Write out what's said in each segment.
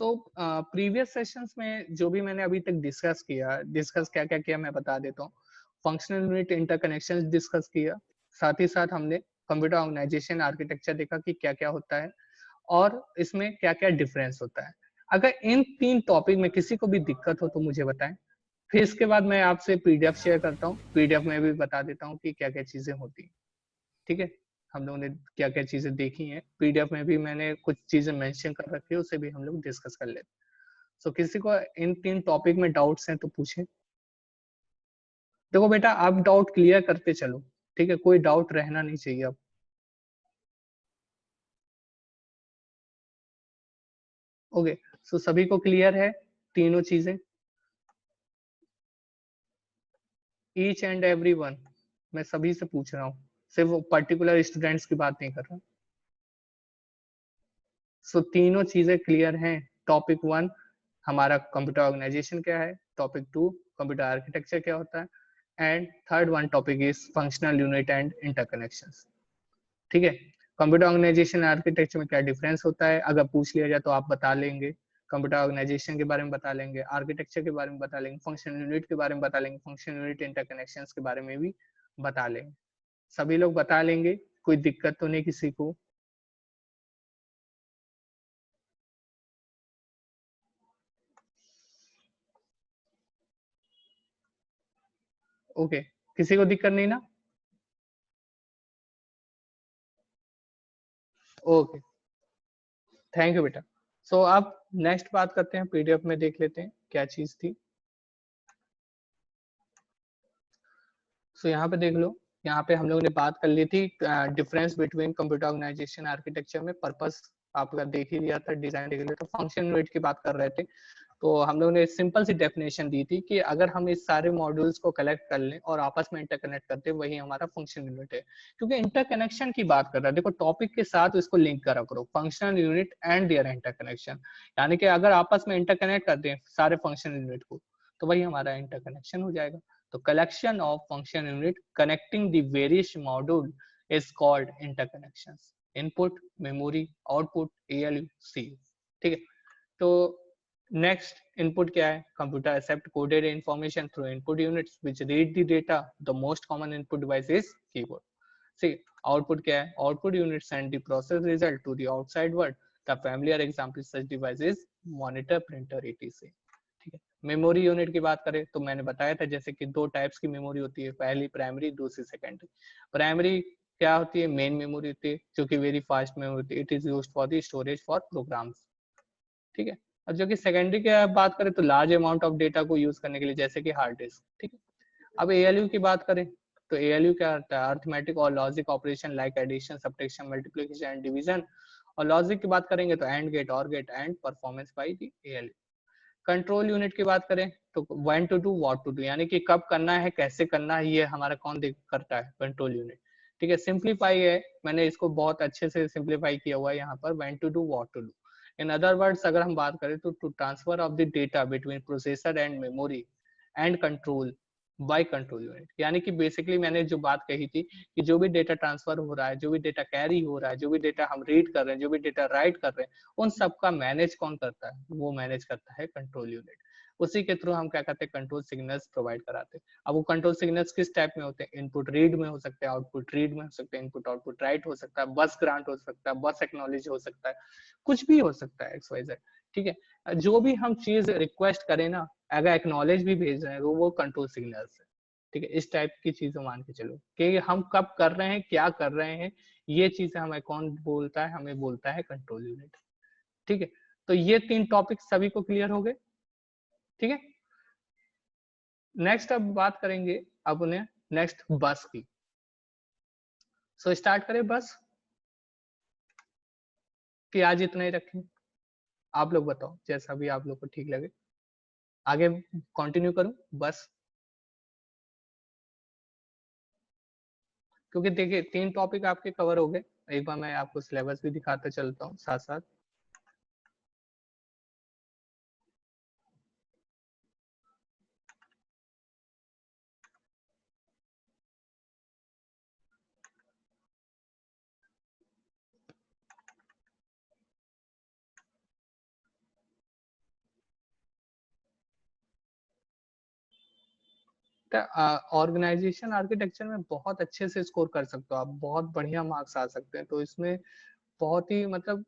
So previous sessions में जो भी मैंने अभी तक डिस्कस क्या-क्या किया मैं बता देता हूँ। फंक्शनल यूनिट इंटरकनेक्शंस डिस्कस किया, साथ ही साथ हमने कंप्यूटर ऑर्गेनाइजेशन आर्किटेक्चर देखा कि क्या-क्या होता है और इसमें क्या-क्या डिफरेंस होता है। अगर इन 3 टॉपिक में किसी को भी दिक्कत हो तो मुझे बताएँ। फिर इसके बाद मैं आपसे पीडीएफ शेयर करता हूँ, पीडीएफ में भी बता देता हूँ कि क्या-क्या चीज़ें होती हैं, ठीक है? हम लोगों ने क्या-क्या चीज़ें देखी हैं, पीडीएफ में भी मैंने कुछ चीज़ें मेंशन कर रखी है, उसे भी हम लोग डिस्कस कर लेते हैं। सो किसी को इन 3 टॉपिक में डाउट्स हैं तो पूछें। देखो बेटा आप डाउट क्लियर करते चलो, ठीक है? कोई डाउट रहना नहीं चाहिए अब। ओके, सो सभी को क्लियर है तीनों चीज़ें? ईच एंड एवरीवन मैं सभी से पूछ रहा हूँ, सिर्फ वो पर्टिकुलर स्टूडेंट्स की बात नहीं कर रहा। सो तीनों चीज़ें क्लियर हैं। टॉपिक 1 हमारा कंप्यूटर ऑर्गेनाइजेशन क्या है, टॉपिक 2 कंप्यूटर आर्किटेक्चर क्या होता है and third one topic is functional unit and interconnections. ठीक है? कंप्यूटर ऑर्गेनाइजेशन आर्किटेक्चर में क्या डिफरेंस होता है, अगर पूछ लिया जाए तो आप बता लेंगे। कंप्यूटर ऑर्गेनाइजेशन के बारे में बता लेंगे, आर्किटेक्चर के बारे में बता लेंगे, फंक्शनल यूनिट के बारे में बता लेंगे, फंक्शनल यूनिट इंटरकनेक्शंस के बारे में भी बता लेंगे। सभी लोग बता लेंगे, कोई दिक्कत तो नहीं किसी को? ओके, किसी को दिक्कत नहीं ना? ओके, थैंक यू बेटा। सो अब नेक्स्ट बात करते हैं, पीडीएफ में देख लेते हैं क्या चीज थी। सो यहाँ पे देख लो, यहाँ पे हम लोगों ने बात कर ली थी difference between computer organization architecture में। पर्पस आपका देख ही लिया था, डिजाइन देख लिया था, फंक्शन यूनिट की बात कर रहे थे। तो हम लोगों ने सिंपल सी डेफिनेशन दी थी कि अगर हम इस सारे मॉड्यूल्स को कलेक्ट कर लें और आपस में इंटरकनेक्ट करते हैं, वही हमारा फंक्शन यूनिट है। क्योंकि इंटरकनेक्शन की बात कर रहा है, देखो टॉपिक के साथ इसको लिंक करा करो, functional unit and their interconnection. यानी कि अगर आपस में इंटरकनेक्ट करते हैं सारे फंक्शनल यूनिट को, तो वही हमारा इंटरकनेक्शन हो जाएगा। तो collection of function unit connecting the various module is called interconnections. Input, memory, output, ALU, CU. ठीक है? तो next input क्या है? Computer accept coded information through input units which read the data. The most common input device is keyboard. See, output क्या है? Output unit send the process result to the outside world. The familiar example such device is monitor, printer, etc. ठीक है? Memory unit की बात करें तो मैंने बताया था जैसे कि दो टाइप्स की मेमोरी होती है, पहली प्राइमरी, दूसरी सेकेंडरी। प्राइमरी क्या होती है? मेन मेमोरी होती है जो कि वेरी फास्ट मेमोरी होती है। It is used for the storage for programs. ठीक है? और जो कि सेकेंडरी की बात करें तो लार्ज अमाउंट ऑफ डेटा को यूज करने के लिए, जैसे कि हार्ड डिस्क। ठीक है? अब एएलयू की बात करें तो एएलयू क्या होता है? अर्थमेटिक और logic operation like addition, subtraction, multiplication and division. और लॉजिक की बात करेंगे तो and gate, or gate and performance by the ALU. Control unit की बात करें तो when to do, what to do, यानी कि कब करना है, कैसे करना है, ये हमारा कौन करता है? Control unit. ठीक है? सिंप्लीफाई है, मैंने इसको बहुत अच्छे से सिंप्लीफाई किया हुआ है यहाँ पर, when to do, what to do. In other words अगर हम बात करें तो to transfer of the data between processor and memory and control by control unit. यानी कि बेसिकली मैंने जो बात कही थी कि जो भी डेटा ट्रांसफर हो रहा है, जो भी डेटा कैरी हो रहा है, जो भी डेटा हम रीड कर रहे हैं, जो भी डेटा राइट कर रहे हैं, उन सबका मैनेज कौन करता है? वो मैनेज करता है कंट्रोल यूनिट। उसी के थ्रू हम क्या करते हैं? कंट्रोल सिग्नल्स प्रोवाइड कराते हैं। अब वो कंट्रोल सिग्नल्स किस टाइप में होते हैं? इनपुट रीड में हो सकते हैं, आउटपुट रीड में हो सकते हैं, इनपुट आउटपुट राइट हो सकता है, बस ग्रांट हो सकता है, बस एक्नॉलेज हो सकता है, कुछ भी हो सकता है, एक्स वाई जेड। ठीक है? जो भी हम चीज रिक्वेस्ट करें ना, अगर एक्नॉलेज भी भेज रहे हैं तो वो कंट्रोल सिग्नल्स है। ठीक है? इस टाइप की चीजें मान के चलो कि हम कब कर रहे हैं, क्या कर रहे हैं, ये चीजें हमें कौन बोलता है? हमें बोलता है कंट्रोल यूनिट। ठीक है? तो ये 3 टॉपिक सभी को क्लियर हो गए? ठीक है? नेक्स्ट अब बात करेंगे अपने नेक्स्ट बस की। सो स्टार्ट करें बस कि आज इतना ही रखें? आप लोग बताओ, जैसा भी आप लोग को ठीक लगे। आगे कंटिन्यू करूं बस? क्योंकि देखिए 3 टॉपिक आपके कवर हो गए। एक बार मैं आपको सिलेबस भी दिखाता चलता हूं साथ साथ। ऑर्गेनाइजेशन आर्किटेक्चर में बहुत अच्छे से स्कोर कर सकते हो आप, बहुत बढ़िया मार्क्स आ सकते हैं। तो इसमें बहुत ही मतलब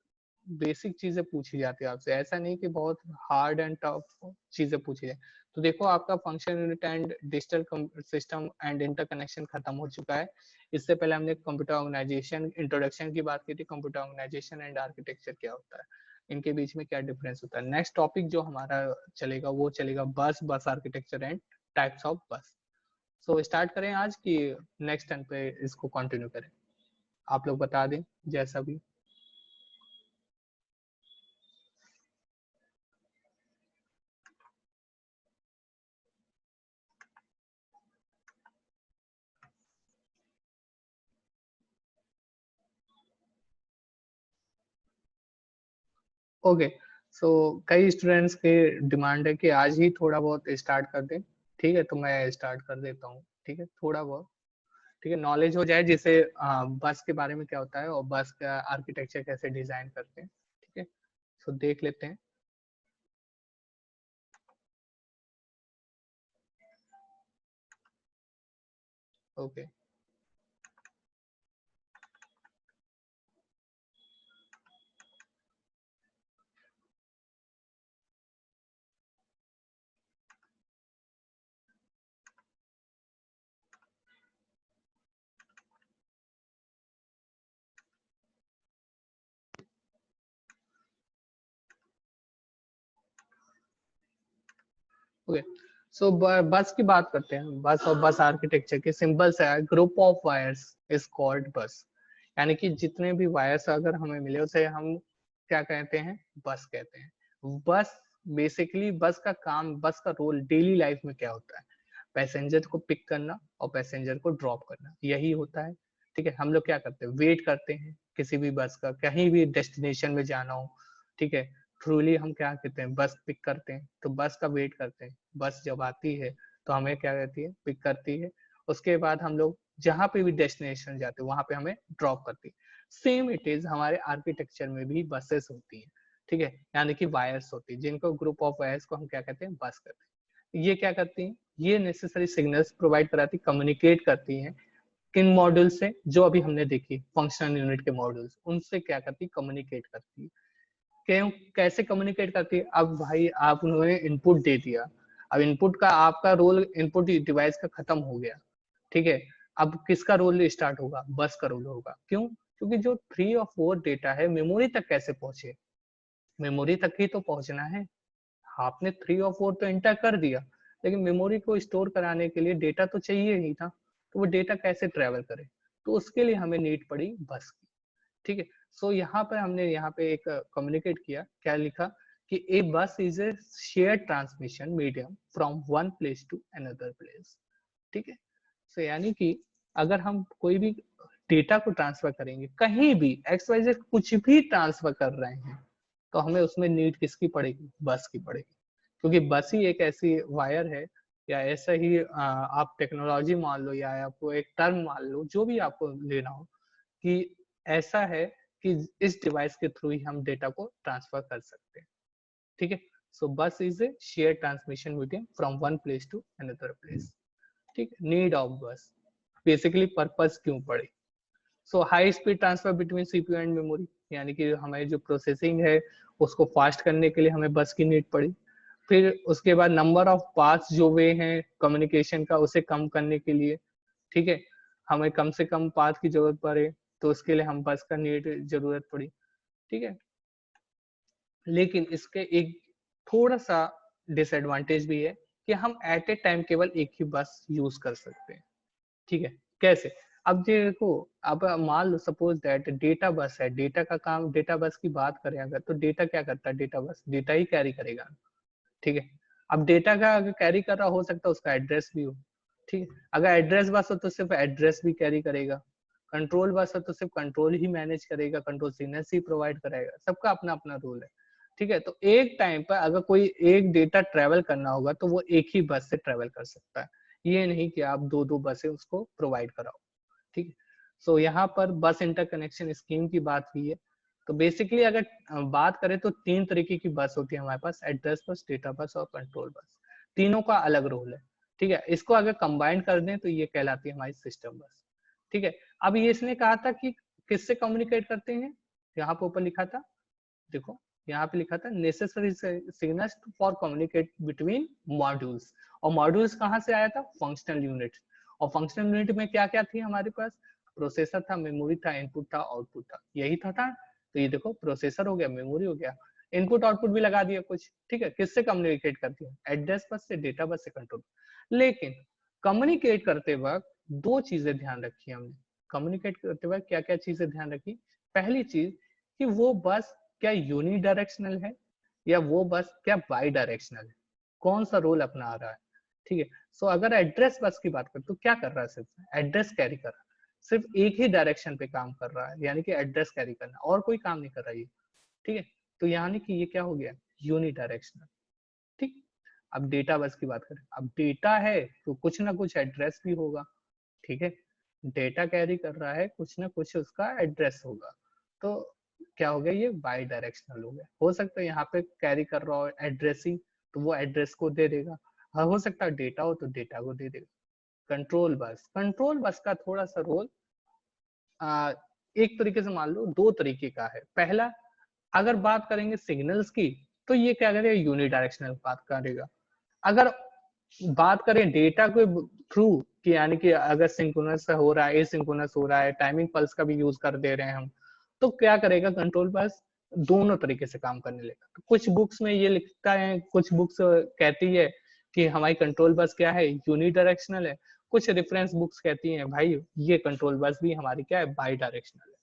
बेसिक चीजें पूछी जाती है आपसे, ऐसा नहीं कि बहुत हार्ड एंड टफ चीजें पूछी जाए। तो देखो आपका function unit and digital system and interconnection खत्म हो चुका है। इससे पहले हमने कंप्यूटर ऑर्गेनाइजेशन इंट्रोडक्शन की बात की थी, कंप्यूटर ऑर्गेनाइजेशन एंड आर्किटेक्चर क्या होता है, इनके बीच में क्या डिफरेंस होता है। नेक्स्ट टॉपिक जो हमारा चलेगा वो चलेगा बस आर्किटेक्चर एंड टाइप्स ऑफ बस। सो स्टार्ट करें आज की नेक्स्ट टर्न पे इसको कंटिन्यू करें, आप लोग बता दें जैसा भी। ओके, सो कई स्टूडेंट्स के डिमांड है कि आज ही थोड़ा बहुत स्टार्ट कर दें। ठीक है, तो मैं स्टार्ट कर देता हूँ। ठीक है, थोड़ा बहुत ठीक है नॉलेज हो जाए, जैसे बस के बारे में क्या होता है और बस का आर्किटेक्चर कैसे डिजाइन करते हैं। ठीक है, सो देख लेते हैं। ओके, ओके, सो बस की बात करते हैं। बस और बस आर्किटेक्चर के सिंपल से है, group of wires is called बस। यानी कि जितने भी वायर्स अगर हमें मिले उसे हम क्या कहते हैं, बस कहते हैं। बस बेसिकली बस का काम, बस का रोल डेली लाइफ में क्या होता है, पैसेंजर को पिक करना और पैसेंजर को ड्रॉप करना, यही होता है। ठीक है, हम लोग क्या करते हैं, वेट करते हैं किसी भी बस का, कहीं भी डेस्टिनेशन में जाना हो। ठीक है, ट्रूली हम क्या कहते हैं, बस पिक करते हैं तो बस का वेट करते हैं। बस जब आती है तो हमें क्या कहती है, पिक करती है। उसके बाद हम लोग जहाँ पे भी डेस्टिनेशन जाते हैं वहां पे हमें ड्रॉप करती है। सेम इट इज हमारे आर्किटेक्चर में भी बसेस होती है। ठीक है, यानी कि वायर्स होती है, जिनको ग्रुप ऑफ वायर्स को हम क्या कहते हैं, बस कहते हैं। ये क्या करती हैं, ये नेसेसरी सिग्नल्स प्रोवाइड कराती, कम्युनिकेट करती हैं किन मॉड्यूल से, जो अभी हमने देखी फंक्शनल यूनिट के मॉड्यूल्स, उनसे क्या करती, कम्युनिकेट करती है। क्यों, कैसे कम्युनिकेट करती है, अब भाई आप उन्होंने इनपुट दे दिया, अब इनपुट का आपका रोल इनपुट डिवाइस का खत्म हो गया। ठीक है, अब किसका रोल स्टार्ट होगा, बस का रोल होगा। क्यों, क्योंकि जो 3 और 4 डेटा है मेमोरी तक कैसे पहुंचे, मेमोरी तक ही तो पहुंचना है। आपने 3 और 4 तो एंटर कर दिया, लेकिन मेमोरी को स्टोर कराने के लिए डेटा तो चाहिए ही था। तो वो डेटा कैसे ट्रेवल करे, तो उसके लिए हमें नीड पड़ी बस की। ठीक है, सो यहाँ पे हमने यहाँ पे एक कम्युनिकेट किया, क्या लिखा कि a bus is a share transmission medium from one place to another place. ठीक है, सो यानी कि अगर हम कोई भी डेटा को ट्रांसफर करेंगे, कहीं भी एक्स वाई जेड कुछ भी ट्रांसफर कर रहे हैं, तो हमें उसमें नीड किसकी पड़ेगी, बस की पड़ेगी। क्योंकि बस ही एक ऐसी वायर है, या ऐसा ही आप टेक्नोलॉजी मान लो या आपको एक टर्म मान लो, जो भी आपको लेना हो, कि ऐसा है कि इस डिवाइस के थ्रू ही हम डेटा को ट्रांसफर कर सकते हैं। ठीक है, so bus is a share transmission medium from one place to another place. ठीक, need of bus, basically purpose क्यों पड़े। So high speed transfer between CPU and memory, यानी कि हमारी जो प्रोसेसिंग है उसको फास्ट करने के लिए हमें बस की नीड पड़ी। फिर उसके बाद नंबर ऑफ पाथ्स जो वे हैं कम्युनिकेशन का, उसे कम करने के लिए, ठीक है, हमें कम से कम पाथ की जरूरत पड़े, तो उसके लिए हम बस का नीड जरूरत पड़ी। ठीक है, लेकिन इसके एक थोड़ा सा डिसएडवांटेज भी है कि हम एट ए टाइम केवल एक ही बस यूज कर सकते हैं। ठीक है, कैसे, अब देखो, अब मान लो सपोज दैट डेटा बस है, डेटा का काम, डेटा बस की बात करें अगर, तो डेटा क्या करता है, डेटा बस डेटा ही कैरी करेगा। ठीक है, अब डेटा का अगर कैरी कर रहा हो सकता है उसका एड्रेस भी हो। ठीक है, अगर एड्रेस बस हो तो सिर्फ एड्रेस भी कैरी करेगा, कंट्रोल बस हो तो सिर्फ कंट्रोल ही मैनेज करेगा, कंट्रोल सिग्नल्स ही प्रोवाइड करेगा, सबका अपना अपना रोल है। ठीक है, तो एक टाइम पर अगर कोई एक डेटा ट्रेवल करना होगा तो वो एक ही बस से ट्रेवल कर सकता है, ये नहीं कि आप दो दो बसें उसको प्रोवाइड कराओ। ठीक है, सो यहाँ पर बस इंटरकनेक्शन स्कीम की बात हुई है। तो बेसिकली अगर बात करें तो 3 तरीके की बस होती है हमारे पास, एड्रेस बस, डेटा बस और कंट्रोल बस। तीनों का अलग रोल है। ठीक है, इसको अगर कंबाइन कर दें तो ये कहलाती है हमारी सिस्टम बस। ठीक है, अब ये इसने कहा था कि किससे कम्युनिकेट करते हैं, यहाँ पे ऊपर लिखा था, देखो यहाँ पे लिखा था necessary signals for communicate between modules, और मॉड्यूल्स कहाँ से आया था, फंक्शनल यूनिट, और फंक्शनल यूनिट में क्या क्या थी हमारे पास, प्रोसेसर था, मेमोरी था, इनपुट था, आउटपुट था, यही था। तो ये देखो प्रोसेसर हो गया, मेमोरी हो गया, इनपुट आउटपुट भी लगा दिया कुछ। ठीक है, किससे कम्युनिकेट करती है, एड्रेस बस से, डेटा बस से, कंट्रोल। लेकिन कम्युनिकेट करते वक्त दो चीजें ध्यान रखी हमने, कम्युनिकेट करते वक्त क्या क्या चीजें ध्यान रखी, पहली चीज कि वो बस क्या यूनि डायरेक्शनल है या वो बस क्या बाई डायरेक्शनल है, कौन सा रोल अपना रहा है। ठीक है, सो अगर एड्रेस बस की बात करें तो क्या कर रहा है, सिर्फ एड्रेस कैरी कर रहा है, सिर्फ एक ही डायरेक्शन पे काम कर रहा है, यानी कि एड्रेस कैरी करना, और कोई काम नहीं कर रहा है। ठीक है, तो यानी कि ये क्या हो गया, यूनि डायरेक्शनल। ठीक, अब डेटा बस की बात करें, अब डेटा है तो कुछ ना कुछ एड्रेस भी होगा। ठीक है, डेटा कैरी कर रहा है, कुछ ना कुछ उसका एड्रेस होगा, तो क्या हो गया, ये बाई डायरेक्शनल हो गया। हो सकता है यहाँ पे कैरी कर रहा हो एड्रेसिंग, तो वो एड्रेस को दे देगा, हाँ हो सकता है डेटा हो तो डेटा को दे देगा। कंट्रोल बस का थोड़ा सा रोल एक तरीके से मान लो दो तरीके का है। पहला, अगर बात करेंगे सिग्नल्स की तो ये क्या करेगा, यूनिडायरेक्शनल बात करेगा। अगर बात करें डेटा के थ्रू कि यानी कि अगर सिंक्रोनस हो रहा है, एसिंक्रोनस हो रहा है, टाइमिंग पल्स का भी यूज कर दे रहे हैं हम, तो क्या करेगा कंट्रोल बस, दोनों तरीके से काम करने लगेगा। तो कुछ बुक्स में ये लिखता है, कुछ बुक्स कहती है कि हमारी कंट्रोल बस क्या है, यूनिडायरेक्शनल है, कुछ रेफरेंस बुक्स कहती हैं भाई ये कंट्रोल बस भी हमारी क्या है, बाई डायरेक्शनल है।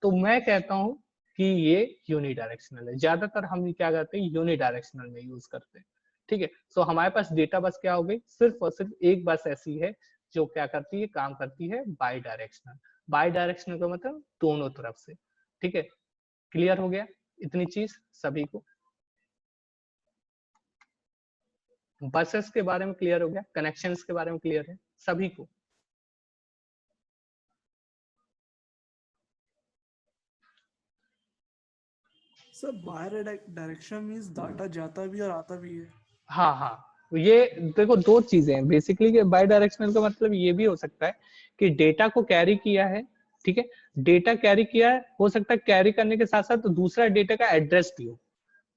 तो मैं कहता हूँ कि ये यूनिडायरेक्शनल है, ज्यादातर हम क्या करते हैं यूनिडायरेक्शनल में यूज करते हैं। ठीक है, सो हमारे पास डेटा बस क्या हो गई, सिर्फ और सिर्फ एक बस ऐसी है जो क्या करती है, काम करती है बाई डायरेक्शनल। बाई डायरेक्शनल का मतलब दोनों तरफ से। ठीक है, क्लियर हो गया इतनी चीज सभी को, बसेस के बारे में क्लियर हो गया, कनेक्शंस के बारे में क्लियर है सभी को। Sir bidirection means data जाता भी और आता भी है। हाँ हाँ, ये देखो दो चीजें हैं बेसिकली, बाई डायरेक्शनल का मतलब ये भी हो सकता है कि डेटा को कैरी किया है। ठीक है, डेटा कैरी किया है, हो सकता है कैरी करने के साथ साथ दूसरा डेटा का एड्रेस भी हो,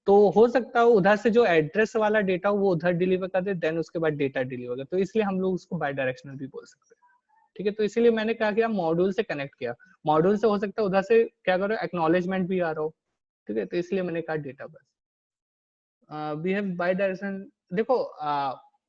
तो हो सकता है उधर से जो एड्रेस वाला डेटा हो वो उधर डिलीवर कर दे, देन उसके बाद डेटा डिलीवर कर, तो इसलिए हम लोग उसको बाई डायरेक्शनल भी बोल सकते हैं। ठीक है, तो इसीलिए मैंने कहा कि मॉड्यूल से कनेक्ट किया, मॉड्यूल से हो सकता है उधर से क्या करो एक्नॉलेजमेंट भी आ रहा हो। ठीक है, तो इसलिए मैंने कहा data bus we have by direction. देखो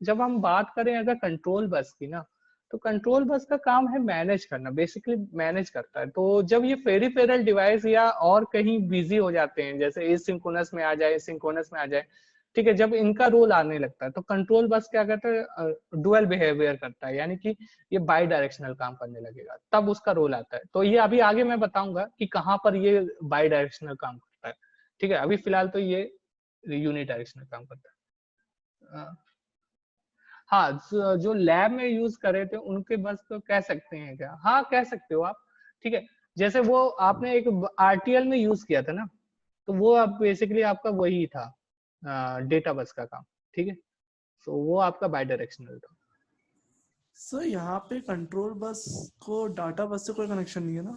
जब हम बात करें अगर कंट्रोल बस की ना, तो कंट्रोल बस का काम है मैनेज करना, बेसिकली मैनेज करता है। तो जब ये फेरिफेरल डिवाइस या और कहीं बिजी हो जाते हैं, जैसे एसिंक्रोनस में आ जाए, सिंक्रोनस में आ जाए, ठीक है, जब इनका रोल आने लगता है तो कंट्रोल बस क्या करता है, डुअल बिहेवियर करता है, यानी कि ये बाई डायरेक्शनल काम करने लगेगा, तब उसका रोल आता है। तो ये अभी आगे मैं बताऊंगा कि कहाँ पर ये बाई डायरेक्शनल काम करता है। ठीक है, अभी फिलहाल तो ये यूनिडायरेक्शनल काम करता है। हाँ, जो लैब में यूज करे थे उनके बस तो कह सकते हैं क्या, हाँ कह सकते हो आप। ठीक है, जैसे वो आपने एक आरटीएल में यूज किया था ना, तो वो अब बेसिकली आपका वही था डेटा बस का काम। ठीक है, तो वो आपका बाई डायरेक्शनल था। सर यहाँ पे कंट्रोल बस को डाटा बस से कोई कनेक्शन नहीं है ना।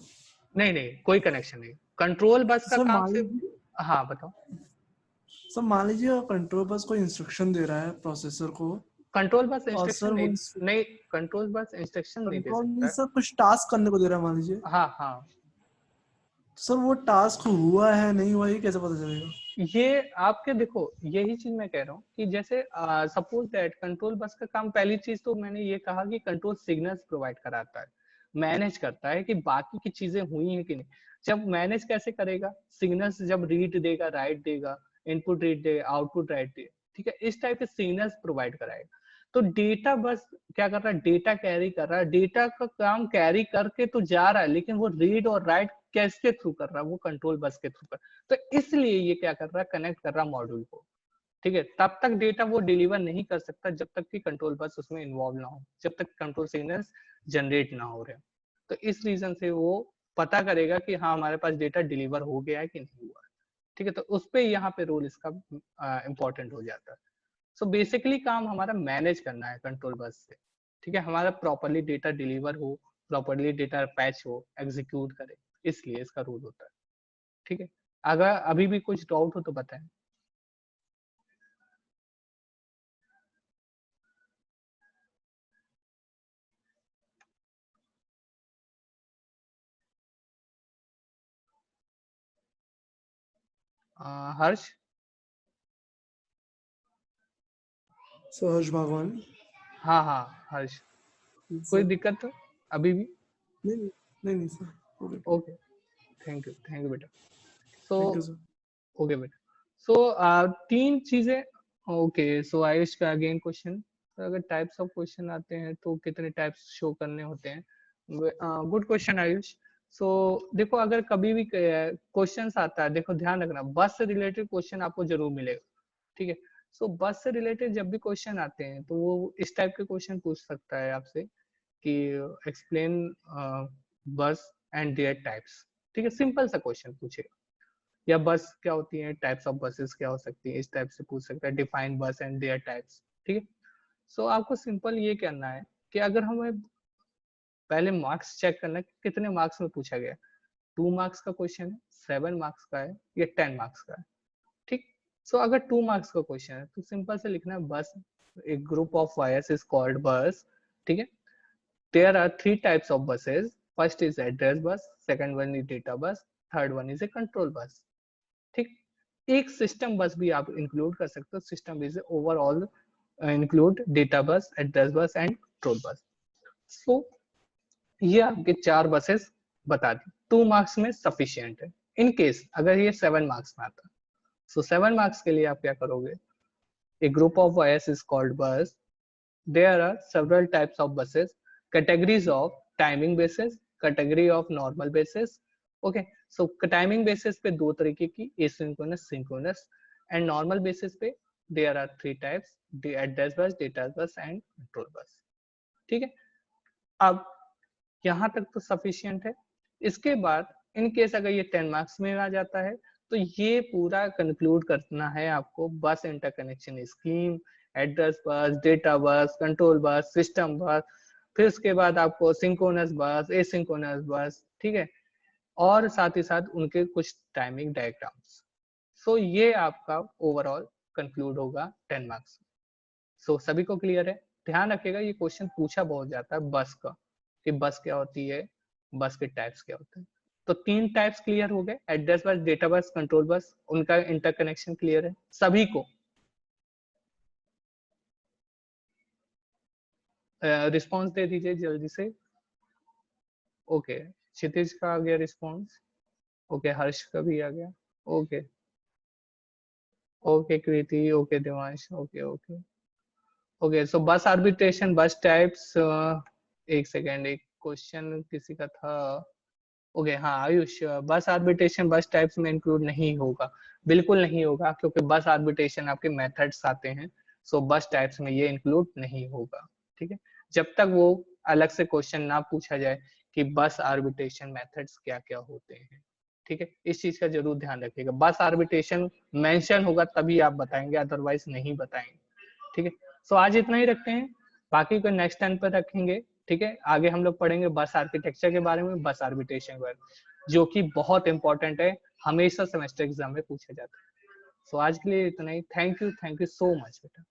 नहीं नहीं, कोई कनेक्शन नहीं, कंट्रोल बस तो का सर काम मान सिर्फ। लीजिए, हाँ बताओ। सर मान लीजिए कंट्रोल बस कोई इंस्ट्रक्शन दे रहा है प्रोसेसर को, कंट्रोल बस और इंस्ट्रक्शन सर वो नहीं, नहीं कंट्रोल बस इंस्ट्रक्शन नहीं दे कंट्रोल सकता में है। सर कुछ टास्क करने को दे रहा है मान लीजिए, हाँ हाँ, सर वो टास्क हुआ है नहीं हुआ ये कैसे पता चलेगा। ये आपके देखो यही चीज मैं कह रहा हूँ कि जैसे सपोज दैट कंट्रोल बस का काम, पहली चीज तो मैंने ये कहा कि कंट्रोल सिग्नल्स प्रोवाइड कराता है, मैनेज करता है कि बाकी की चीजें हुई हैं कि नहीं। जब मैनेज कैसे करेगा, सिग्नल्स जब रीड देगा, राइट देगा, इनपुट रीड देगा, आउटपुट राइट देगा, ठीक है, इस टाइप के सिग्नल्स प्रोवाइड कराएगा। तो डेटा बस क्या कर रहा है, डेटा कैरी कर रहा है, डेटा का काम कैरी करके तो जा रहा है, लेकिन वो रीड और राइट किसके थ्रू कर रहा है, वो कंट्रोल बस के थ्रू कर। तो इसलिए ये क्या कर रहा है, कनेक्ट कर रहा है मॉड्यूल को। ठीक है, तब तक डेटा वो डिलीवर नहीं कर सकता जब तक कि कंट्रोल बस उसमें इन्वॉल्व ना हो, जब तक कंट्रोल सिग्नल्स जनरेट ना हो रहे। तो इस रीजन से वो पता करेगा कि हाँ हमारे पास डेटा डिलीवर हो गया है कि नहीं हुआ। ठीक है, तो उस पे यहाँ पे रोल इसका इम्पोर्टेंट हो जाता है। सो बेसिकली काम हमारा मैनेज करना है कंट्रोल बस से, ठीक है, हमारा प्रॉपरली डेटा डिलीवर हो, प्रॉपरली डेटा पैच हो, एग्जीक्यूट करे, इसलिए इसका रूल होता है, ठीक है। अगर अभी भी कुछ डाउट हो तो बताएं। हर्ष? हर्ष भागवानी। हाँ हाँ हर्ष, कोई दिक्कत तो अभी भी? नहीं नहीं नहीं सर। ओके, थैंक यू बेटा। So thank you sir. Okay बेटा, सो तीन चीजें। ओके, सो आयुष का अगेन क्वेश्चन, अगर टाइप्स ऑफ क्वेश्चन आते हैं तो कितने टाइप्स शो करने होते हैं? Good question Ayush. सो देखो, अगर कभी भी क्वेश्चंस आता है, देखो ध्यान रखना, बस से रिलेटेड क्वेश्चन आपको जरूर मिलेगा, ठीक है। सो बस से रिलेटेड जब भी क्वेश्चन आते हैं तो वो इस टाइप के क्वेश्चन पूछ सकता है आपसे कि एक्सप्लेन बस एंड देयर टाइप्स, ठीक है, सिंपल सा क्वेश्चन पूछेगा। या बस क्या होती है, टाइप्स ऑफ बसेस क्या हो सकती है, इस टाइप से पूछ सकता है, डिफाइन बस एंड देयर टाइप्स, ठीक है। सो आपको सिंपल ये करना है कि अगर हमें पहले मार्क्स चेक करना है कि कितने मार्क्स में पूछा गया, 2 मार्क्स का क्वेश्चन है, 7 मार्क्स का है, या 10 मार्क्स का है, ठीक। सो अगर 2 मार्क्स का क्वेश्चन है तो सिंपल से लिखना है बस, एक group of wires is called bus, ठीक है। There are 3 types of buses, first is address bus, second one is data bus, third one is a control bus, ठीक। एक सिस्टम बस भी आप इंक्लूड कर सकते हो, system is overall include data bus, address bus and control bus. So ये आपके 4 बसेस बता दी, 2 मार्क्स में सफिशिएंट है। इन केस अगर ये 7 मार्क्स में आता, सो 7 मार्क्स के लिए आप क्या करोगे, a group of wires is called bus, there are several types of buses, categories of timing basis, category of normal basis, okay। so timing basis पे दो तरीके की, asynchronous, synchronous, and normal basis पे there are 3 types, the address bus, data bus and control bus, ठीक है। अब यहाँ तक तो सफिशियंट है। इसके बाद इन केस अगर ये 10 मार्क्स में आ जाता है तो ये पूरा कंक्लूड करना है आपको, बस interconnection scheme, address bus, data bus, control bus, system बस, फिर उसके बाद आपको सिंक्रोनस बस, एसिंक्रोनस बस, ठीक है, और साथ ही साथ उनके कुछ टाइमिंग डायग्राम्स। सो ये आपका ओवरऑल कंक्लूड होगा 10 मार्क्स। सो सभी को क्लियर है? ध्यान रखिएगा, ये क्वेश्चन पूछा बहुत जाता है बस का, कि बस क्या होती है, बस के टाइप्स क्या होते हैं। तो 3 टाइप्स क्लियर हो गए, address bus, data bus, control bus, उनका इंटरकनेक्शन क्लियर है सभी को। रिस्पांस दे दीजिए जल्दी से। ओके, क्षितिज का आ गया रिस्पांस, ओके, हर्ष का भी आ गया, okay okay, Kriti, okay, Devansh, okay okay okay. So bus arbitration, बस टाइप्स, एक सेकेंड, एक क्वेश्चन किसी का था, ओके हाँ आयुष, बस आर्बिट्रेशन बस टाइप्स में इंक्लूड नहीं होगा, बिल्कुल नहीं होगा, क्योंकि बस आर्बिट्रेशन आपके मेथड्स आते हैं, सो बस टाइप्स में ये इंक्लूड नहीं होगा, ठीक है। जब तक वो अलग से क्वेश्चन ना पूछा जाए कि बस आर्बिट्रेशन मेथड्स क्या क्या होते हैं, ठीक है, इस चीज का जरूर ध्यान रखिएगा। बस आर्बिट्रेशन मेंशन होगा तभी आप बताएंगे, अदरवाइज नहीं बताएंगे, ठीक है। सो आज इतना ही रखते हैं, बाकी को नेक्स्ट टाइम पर रखेंगे, ठीक है। आगे हम लोग पढ़ेंगे बस आर्किटेक्चर के बारे में, बस आर्बिट्रेशन के बारे में, जो कि बहुत इंपॉर्टेंट है, हमेशा सेमेस्टर एग्जाम में पूछा जाता है। सो आज के लिए इतना ही, थैंक यू सो मच बेटा।